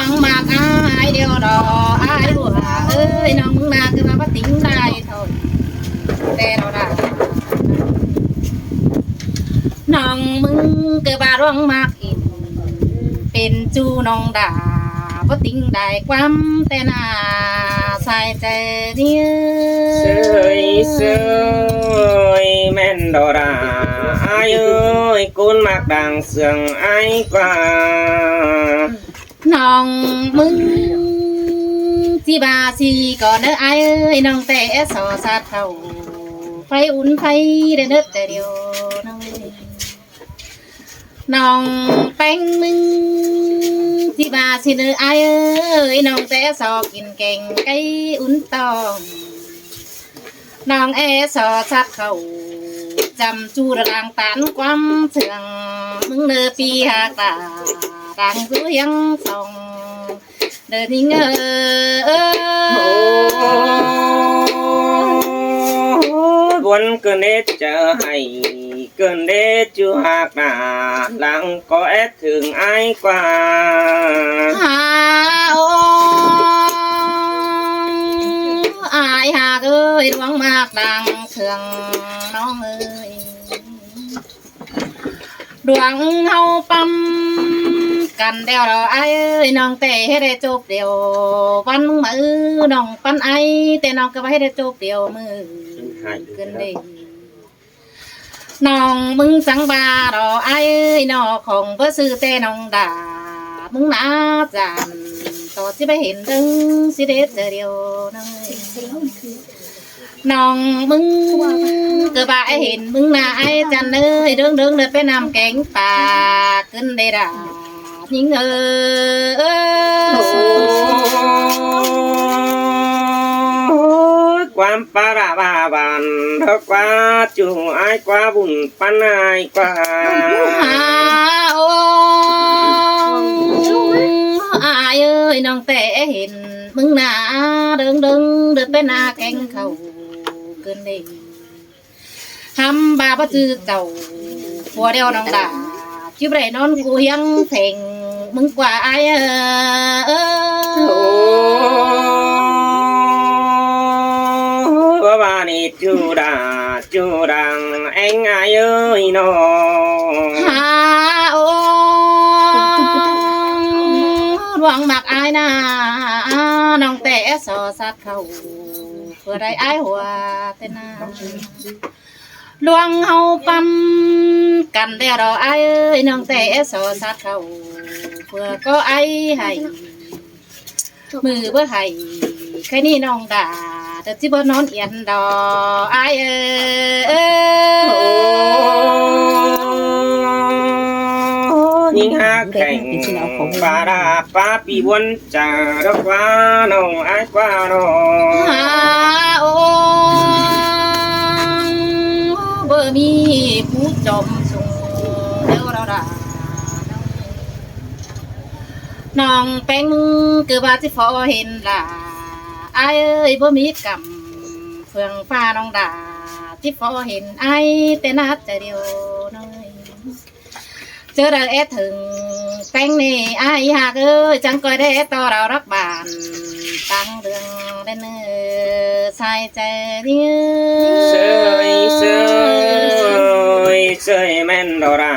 măng mạc ai đều đỏ ai bùa ơi nong mưng na cứ mà bắt tính đại thôi để đâu đã nong mưng cứ bà rong mạc inเป็นจูนองด่าบ่ติงได้ความแต่น่าใส่ใจเนี่ยเสยเสยแม่นดอดาอายเอ้ยกุนมากดังเสียงไอ้กว่าน้องมึงที่บาสีก่อนเด้อไอ้เอ้ยน้องแต่สอสัตว์เขาไฟอุ่นไฟเด้อเด้อแต่เดียวน้องแป้งมึงที่บาสิเด้อไอ้เอ้ยน้องแต่สอกินเก่งไก่อุ่นตองน้องสอสัตว์เขาจำจูระดังตานความเสื่องมึงเด้อปีหากาดังเสียงส่องเดินนิ่งbuồn cơn đết chờ hay cơn đết chưa hạc nà lặng có ép thường ai qua hà ô ai hà ơi đoán mạc đang thườngน้องเอ้ยดวงเฮาปั๊มกันเดียวเราไอ้เอ้ยน้องแต่ให้ได้จบเดียววันมือน้องปันไอแต่น้องก็ไม่ให้ได้จบเดียวมือเกินเด้น้องมึงสังบาเราไอ้เอ้ยน้องของเพื่อซื้อแต่น้องด่ามึงน่าจานต่อที่ไปเห็นถึงสิเด็ดเดียวน้องน้องมึงก็บ่าเห็นมึงน่าไอ้จันเอ้ยเดินเลยไปนำแกงป่าขึ้นได้ด่ายิงความปาราบาบันเท่ากว่าจูไอ้กว่าบุญปันไอ้กว่าโอ้อายเอ้ยน้องแต่เห็นมึงน่าเดินไปนาแกงเขาเกินได้ทำบาปจือเก่าผัวเดียวน้องด่าชิบไรนอนกูยังเพ่งมึงกว่าไอ้bà này chú đà anh ai ơi nó hà ô đoán mặc ai naน้องแต่สอสัตว์เขาเพื่อได้ไอ้หัวเต้นนาลวงเฮาปั๊มกันเดียวเราไอ้เอ้ยน้องแต่สอสัตว์เขาเพื่อก็ไอ้ให้มือเพื่อให้แค่นี้น้องด่าแต่ที่บ่นอนเอียนดอไอ้ยิงหักแข่งปาราปาปีวนจ่าดอกว่าน้องไอ้กว่าน้องโอ้เบอร์มีผู้จมสูงเดี๋ยวเราด่าน้องแป้งเกือบว่าที่พอเห็นล่ะไอ้เอ้ยบ่มีกรรมเฟืองฟ้าน้องด่าที่พอเห็นไอ้แต่นัดใจเดียวน้อยเจอได้ถึงแป้งนี่ไอ้หากเอ้ยจังก็ได้ต่อเรารักบานตั้งเรื่องได้เนื้อใส่ใจเนี่ยเสยแม่นดอรา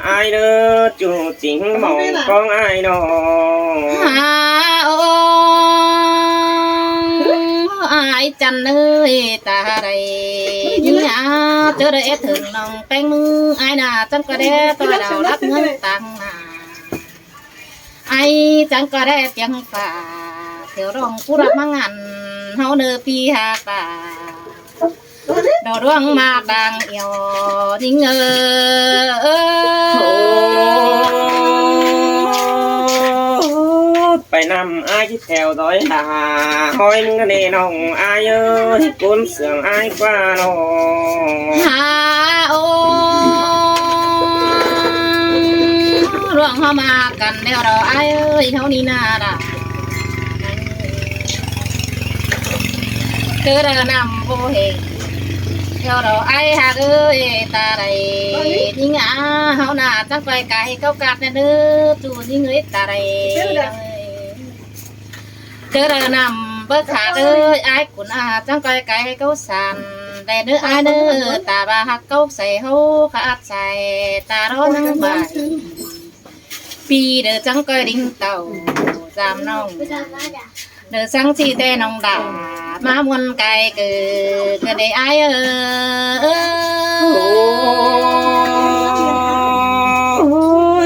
ไอ้เด้อจูจริงมองของไอ้น้องโอ้ไอ้จันเอ้ยตาใดยิ่งเจอได้ถึงน้องแป้งมึงไอ้น่ะจังก็ได้ต่อเรารับเงินตังน่ะไอ้จังก็ได้เพียงฝ่าเที่ยวร้องผู้รับมางานเฮาเนื้อปีหาป่าดอดวงมาดังเอียวนิ่งไปนำไอ้ที่แถวดอยหาห้อยมึงนี่น้องไอ้เอ้ยกุนเสียงไอ้กว่าน้องโอ้ร่วงเข้ามากันเดี๋ยวเราไอ้เอ้ยเท่านี้นาด่าเธอเดินนำโบเหงเดี๋ยวเราไอ้หากเอ้ยตาใดยิ่งเฮาหน้าจังไปไกลเก้ากัดเด้อจู่ยิ่งเอ้ยตาใด เจอระนำเบิกขาเอ้ยไอ้คุณอาจังก้อยไก่เก้าสันแต่เนื้อไอ้เนื้อตาบาหักเก้าใส่เฮาขาดใส่ตาร้อนนั่งบ่ายปีเด้อจังก้อยดิ้งเต่าจามน้องเด้อสังสีแต่น้องด่ามามวนไก่เกิดได้ไอ้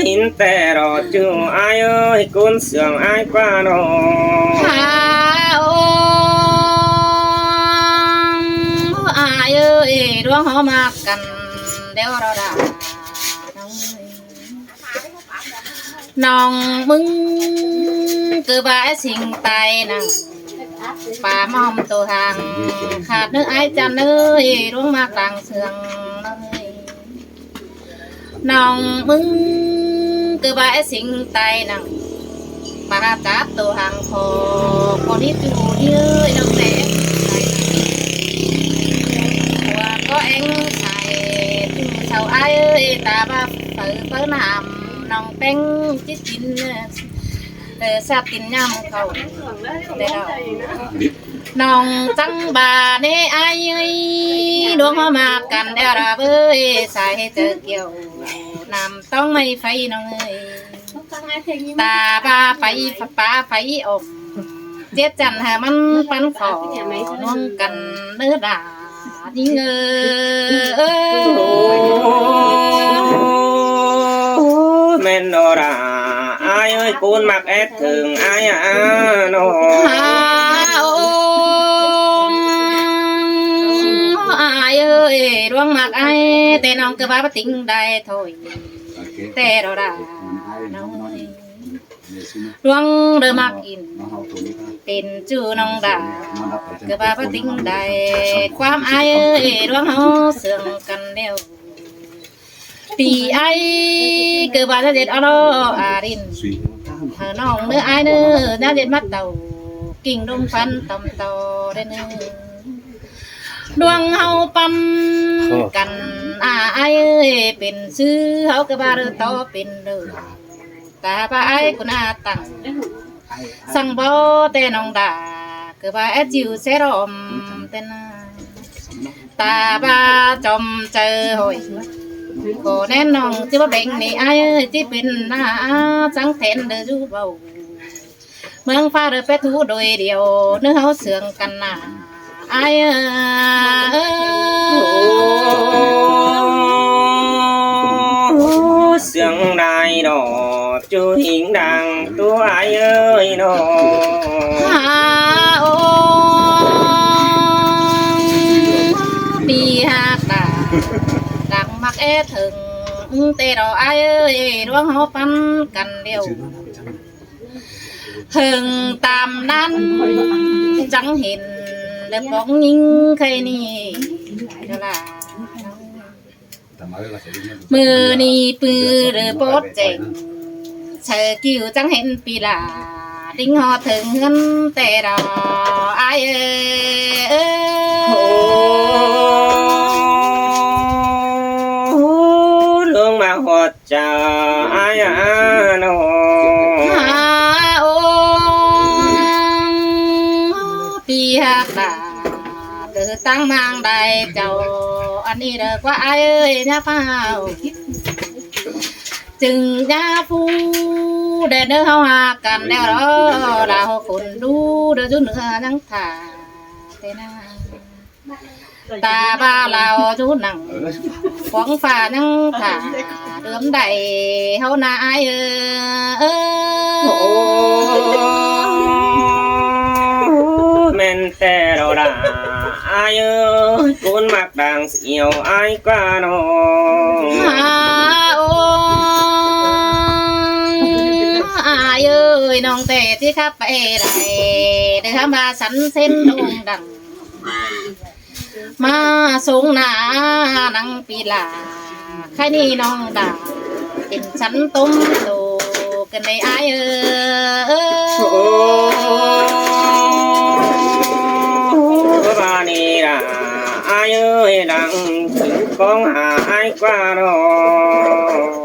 หินแต่รอจูไอ้เอ้ยคุณเสียงไอ้กว่าน้อง ดวงเขามากันเดี๋ยวเราด่าน้องมึงคือบ่ายสิ่งตายนังป่ามอมตัวห่างขาดเนื้อไอ้จันเอ้ยดวงมากลางเสืองน้องมึงคือบ่ายสิ่งตายนังป่าจับตัวห่างคอคนที่จูเยอะน้องแต่có anh xài sầu ai ơi ta ba phở phở nằm nòng tên chít chín sa tin nhâm khẩu để đâu nòng trắng bà nê ai ơi đuông hoa mà cành đeo ra với xài chờ kiểu nằm tông mây phay nòng ơi ta ba phải ôm chết chăn hà mắn bắn phò nong cành đứa đà nhưng men nó ra ai ơi cuốn mặc ép thường ai nó ai ơi đoan mặc ai tên ông cứ ba tính đây thôi tè đó đã đoan đôi mặc inเป็นจูน้องดาก็บ่าบ่ติ้งได้ความอายเอ้ยดวงเฮาเสื่อมกันแล้วปีไอ้ก็บ่าจะเด็ดเอาโลอารินเฮาน้องเนื้ออายเนื้อน่าเด็ดมัดเต่ากิ่งดงฟันต่ำต่อได้เนื้อดวงเฮาปั๊มกันอายเอ้ยเป็นซื้อเฮาก็บ่าเด้อต่อเป็นเด้อตาบ่าอ้ายกูน่าตั้งสั่งบ่แต่น้องดาคือว่าแอจิวเสรอมแต่น่าตาบาจอมเจอหอยก็แน่น้องที่ว่าเบ่งนี่ไอ้ที่เป็นหน้าจังแทนเดือจูเบาเมืองฟ้าเดือเป็ดทูโดยเดียวเนื้อเฮาเสื่องกันหน้าไอ้เสียงได้ดอกจูหิงดังตัวไอ้เอ้ยน้ปีหักตาดังมักเอถึงแต่เราไอ้เอ้ยดวงเฮาปันกันเดียวถึงตามนั้นจังเห็นเด็กบ้องยิงใครนี่เท่าไหร่มือนี่ปือหรือโป๊ดเจ๋งเชอกิ้วจังเห็นปีลาดิ้งหอถึงเงินแต่รอไอ้ลงมาหดเจอไอ้โนปีหักตาเดือตั้งมางได้เจ้าอันนี้เด้อว่าไอ้เอ้ยนะเฝ้าจึงยาฟูเด้อเด้อเฮาหากันแล้วรอดาวคนดูเด้อจุเหนือนังถ่าเตนาตาบ้าเราจุหนังฟองฟ้านังถ่าเดิมใดเฮานาไอ้แม่นแต่เราด่าไอ้เอ้ยคุณมักดังเสียวไอ้กว่าน้องเอ้ยน้องแต่ที่ขับไปได้เดือมาสันเส้นดงดังมาสูงหนานังปีลาใครนี่น้องดาเป็นสันตุ้มโตกันในไอ้บานีล่ะไอ้เอ้ยดังถึงของหาไอ้กว่าน้อง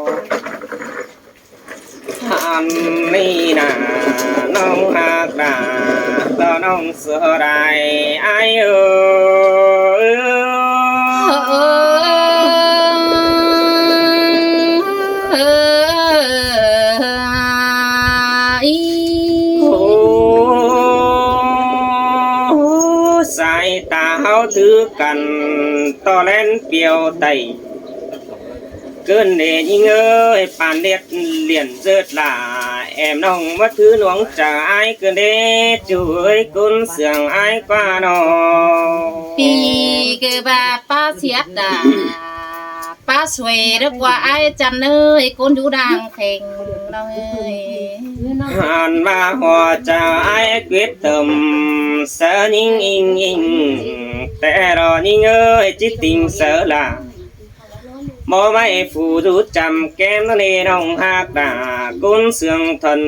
อันนี้นะ น้องหักดาต่อน้องเสือได้ไอ้เอสายตาเฮาถือกันต่อเล่นเปียวไตเกินเดยิงเอ้ยปานเด็ดเหรียญเจิดลาแอมน้องมาถือหลวงจะอายเกินเดจุ้ยกุนเสียงอายกว่าน้อง ปีเกือบป้าเสียดาป้าสวยเรียกว่าไอ้จันเอ้ยคนดูดังเพ่งน้องเอ้ย หันมาหัวจะอายเกวียดเติมเสือยิงอิงอิงแต่รอยิงเอ้ยจิตติงเสือละบ่ไม่ฟูดูจำแก้มนั่นเองน้องหักดากุนเสียงทน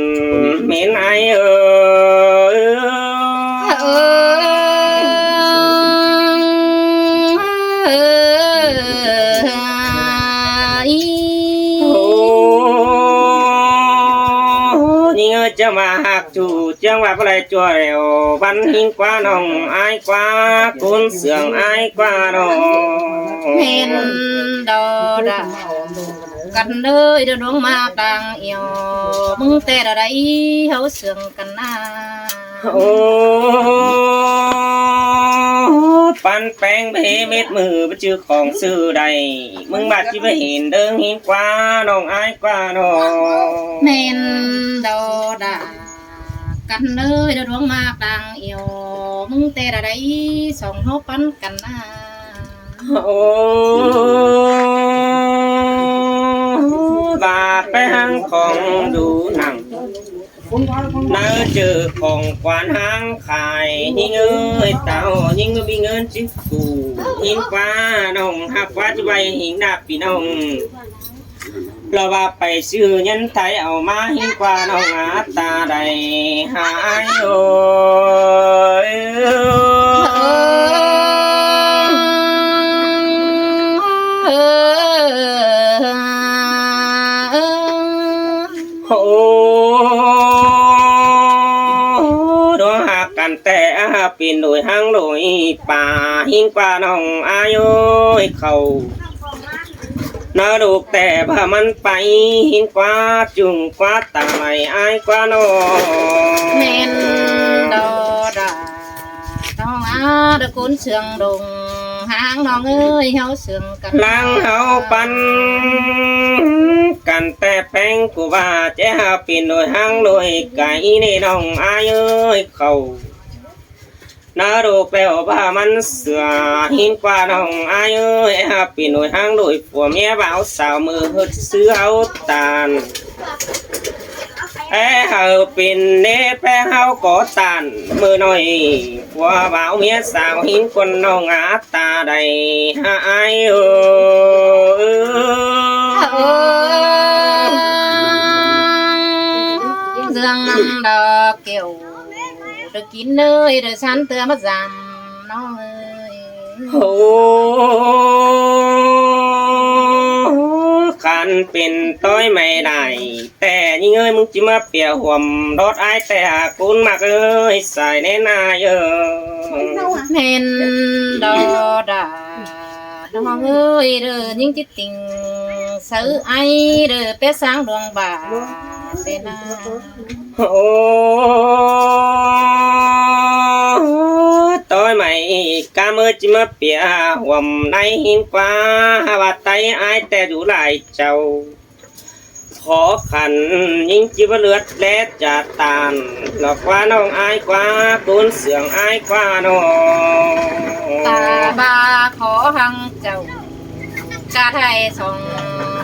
เหม็นไอเอยิงเอ้ยจะมาหักจูจังว่าอะไรจัวเร็วบันหิงกว่าน้องอายกว่ากุนเสียงอายกว่าน้อง เห็นดอดากันเลยเดินลงมาต่างเอียวมึงแต่ละใดเขาเสื่องกันนา โอ้ปันแป้งไปเม็ดมือไปชื่อของซื้อใดมึงบาดที่ไปเห็นเดิงเห็นกว่าน้องอายกว่าน้อง เห็นดอดากันเลยเดินลงมาต่างเอียวมึงแต่ละใดสองเขาปันกันนา โอ้บาดไปหางของดูหนังน่าเจอของกวานหางขายยิงเอ้ยเต่ายิงก็มีเงินจิ้กูยิงกว่าน้องหักว่าจะไปหิงดาบพี่น้องเราว่าไปซื้อยันไทยเอามาหิงกว่าน้องอาตาใดหายโอ้ยโอ้ดวงหักกันแต่ปีนโดยหางโดยป่าหิงกว่าน้องอายุเขานาดูกแต่พามันไปหินกว่าจุงกว่าตาไหลอายกว่าน้อง เมนดอดาน้องอาตะกุนเสืองดงหางน้องเอ้ยเฮาเสืองกัน ลังเฮาปันกันแต่แป้งกูว่าเจ้าปีนโดยหางโดยไก่ในน้องอายเขานาดูแปลว่ามันเสือหินกว่าน้องอายปีนโดยหางโดยผัวเมียบ่าวสาวมือหดซื้อเอาตาลเฮาเป็นเนแปลเฮาก่อตานมือหน่อยผัวบ่าวเมียสาวหินคนน้องอาตาใดหายเสืองดอกเกี่ยวเด็กกินเอ้ยเด็กฉันเตือนมาจำน้องเอ้ย โอ้ขันเป็นต้อยไม่ได้แต่ยิ่งเอ้ยมึงจิมาเปียห่วมรถไอ้แต่กุนมากเอ้ยใส่ในนาเยอะ เห็นดอดาน้องเอ้ยเด้อยิ่งจิตติงซื้อไอเด้อเปสร้างดวงบาเสนา โอ้ต้อยไม่กาเมื่อจิมาเปียห่วมในหินกว่าว่าไตไอ้แต่ดูหลายเจ้าขอขันยิ่งจิบเลือดแลดจัดตานหลอกว่าน้องอายกว่ากุนเสียงอายกว่าน้อง ตาบาขอหังเจ้ากาไทยส่ง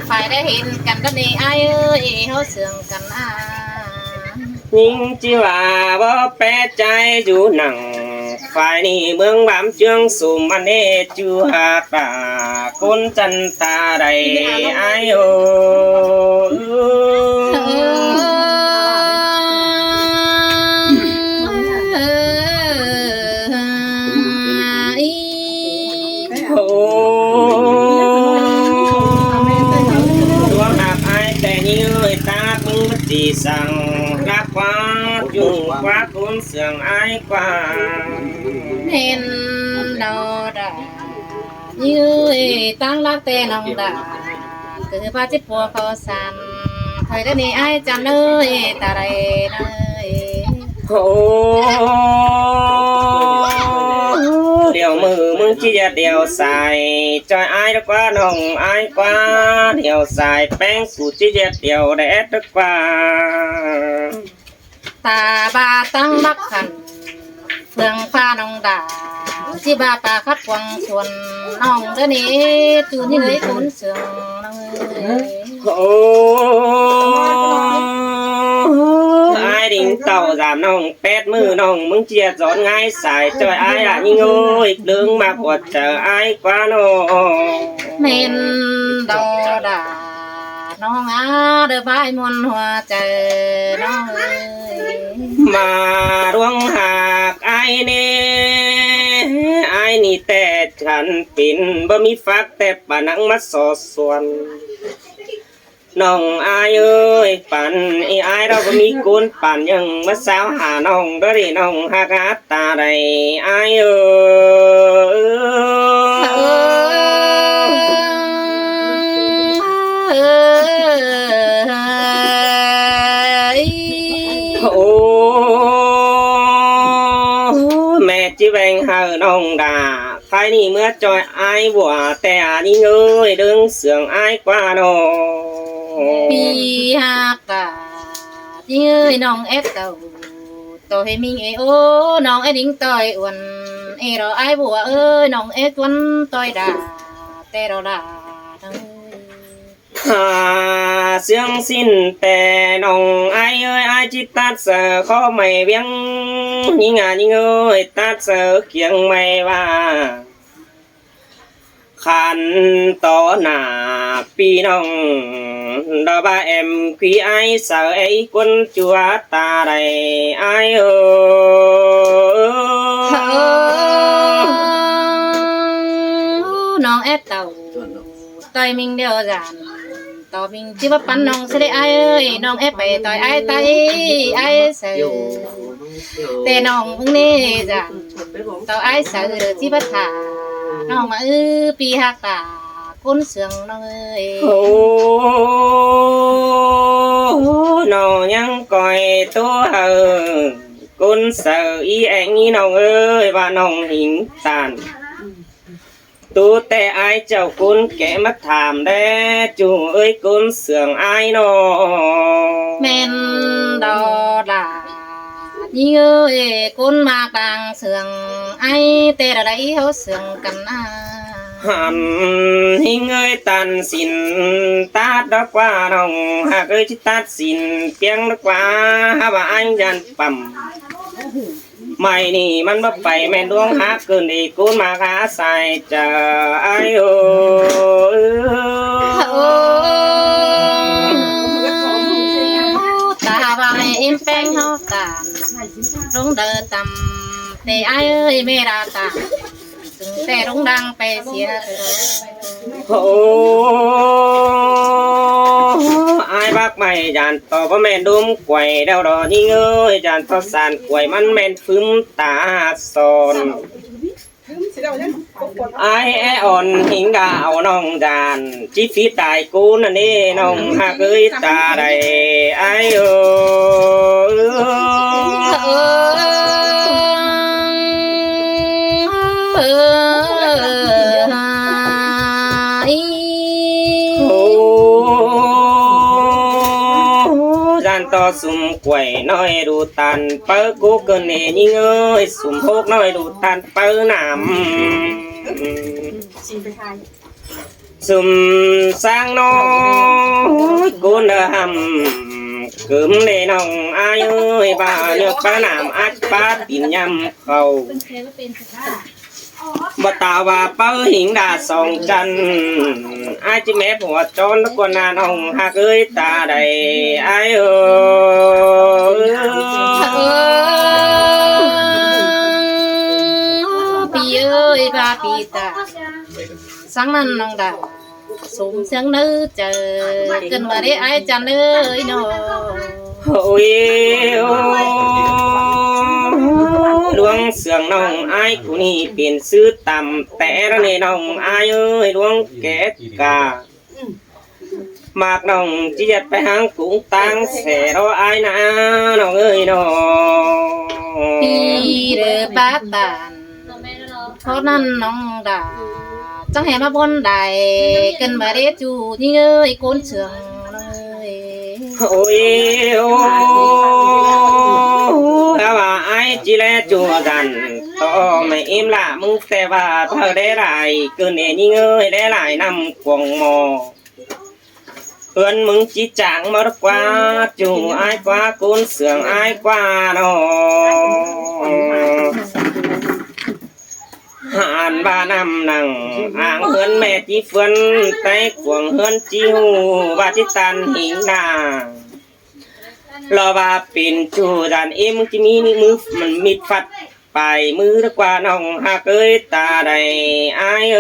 ฝ่ายได้เห็นกันก็ดีไอ้เอ้ยเฮาเสื่องกันอา ยิ่งจิว่าบ่แปรใจอยู่หนังฝ่ายนี้เมืองบามเจืองสุมมันเนจูหาตาคนจันตาใดไอโอดวงหักไอแต่ยิ่งเอ้ยตามึงมัน đi sang đã quá dùng quá cuốn sườn ai qua nên đâu đã như tăng lắc tên ông đã cứ ba chiếc bùa khó sàn thời đó này ai chẳng nơi ta đây nơi điều mừng chi điều xài cho ai đó quá nồng ai quá điều xài bén cụ chi điều để đó qua ta ba tăng bắc khẩn phương pha nông đà chi ba ta khát quăng xuân nông đó này từ như người cuốn sườn ai định tàu giảm nông pet mưa nông mừng chia gión ngay xài cho ai à nhưng ơi đứng mà quật chờ ai quá nô nên đâu đã nó ngã đôi vai muôn hoa trời nó mà ruộng hạc ai nè ai nì tè chẳng pin bơ mi phát tè bà nắng mắt sò xuân nông ai ơiปั่นai đâu có mi cuốnปั่นnhưng mất sao hà nông đó đi nông hạc át ta đây ai ơi mẹ chỉ vàng hờ nông đà phải đi mưa cho ai bùa tè đi ơi đứng sườn ai qua đồ pi hạc cả như nông ép tàu tôi mình ấy ô nông ấy đính tôi uốn ấy rồi ai bùa ơi nông ấy tuấn tôi đã tè rồi đã sương xin tè nông ai ơi ai chỉ tát sợ khó mày biếng nhưng ơi tát sợ kiêng mày và khăn to nà pi nông đó ba em quý ai sợ ấy quân chúa ta đây ai ơi nông ép tàu tôi mình đều giản tao mình chỉ bắt bắn nông sẽ để ai ơi nông ép về tôi ai tay ai sợ tè nông ứng nè giản tao ai sợ chỉ bắt thả nông mà pi hạc tả cuốn sườn nông ơi nó nhang coi tô hờ côn sợ y anh y nông ơi và nông hình tàn tu tè ai chào côn kẻ mất thảm đê chủ ơi côn sườn ai nó men đò đà như ơi côn mà càng sườn ai tè là đấy hấu sườn cần hẳn hình ơi tàn xin tát đó qua nông hạc ơi chứ tát xin tiếng đó qua ha bà anh dàn bầm mày nìมันบ่ไปแม่นดวงฮักเกินดีกูมาหาใส่จะไอ้โอ้ตาบางเอ็มแป้งเฮาตาลงเดินตำแต่ไอ้เอ้ยไม่ราตาถึงแต่ลงดังไปเสียโอ้ai bác mày dàn to có men đốm quầy đeo đò như ơi dàn to sàn quầyมันmen phím tà son ai e on hình gạo nông dàn chi phí tài cú nè nè nông hạc ơi ta đây ai ơi to sum quẩy nói đủ tàn bơ cố cơn nề như ơi sum hốc nói đủ tàn bơ nằm sum sang nó cô nơ hầm cướm nề nòng ai ơi bà nhược ba nằm ách ba tìm nhầm khẩu bà tao bà bơ hình đà sòng chân ai chỉ mépหัวจนนักวนานองหากเอ้ยตาใดไอ้เปีเอ้ยบาปีตาสังมันน้องดาสมเสียงนื้อเจอกันมาได้ไอ้จันเลยเนาะ โอ้ยหลวงเสืองน้องอายกูนี่เปลี่ยนซื้อต่ำแต่ละนี่น้องอายเอ้ยหลวงแก่กามากน้องเจียดไปหางกุ้งตังแสรออายนะน้องเอ้ยน้อง พี่เด้อป้าตานเพราะนั้นน้องด่าจังให้มาบนใดเกินมาเดจูนี่เอ้ยโกนเชืองเลย โอ้ยโอ้ถ้าว่าไอ้จีแลจัวดันต่อไม่อิ่มละมึงแต่ว่าเธอได้ไรเกินเอ็นี่เอ้ยได้หลายนำกวงหมอเพื่อนมึงจีจางมากกว่าจูไอ้กว่ากุนเสืองไอ้กว่าน้องหานบ้านำนังอ่างเฮือนแม่จีเฟือนไต้กวงเฮือนจีหูบาจิตันหิงนารอว่าเป็นจูดันเอ็มจะมีมือมันมิดฟัดไปมือดีกว่าน้องหากเอ้ยตาใดอายเอ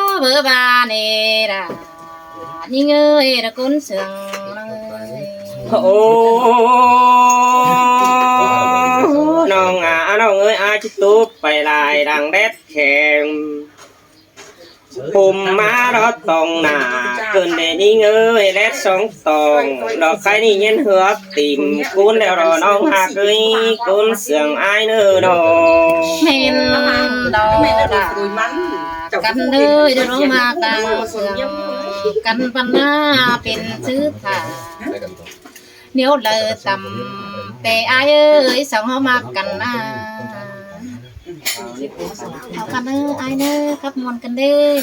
อ เบอร์บาเนรานี่เงยตะกุนเสืองเลย โอ้น้องน้องเอ้ยอาจิตุบไปลายดังแดดแข็งปุ่มมารอตองหนาเกินเดนี่เอ้ยแลดสองตองดอกไข่นี่เย็นเหือบติ่มกุนแล้วรอน้องหากเอ้ยกุนเสืองอายเนื้อน้อง เมนดอดากันเลยเดินลงมากลางเสืองกันปันหน้าเป็นซื้อถ่าเดี๋ยวเลยต่ำแต่อายเอ้ยสองเขามากันนะเอากันเด้ออายเด้อครับมวนกันเด้อ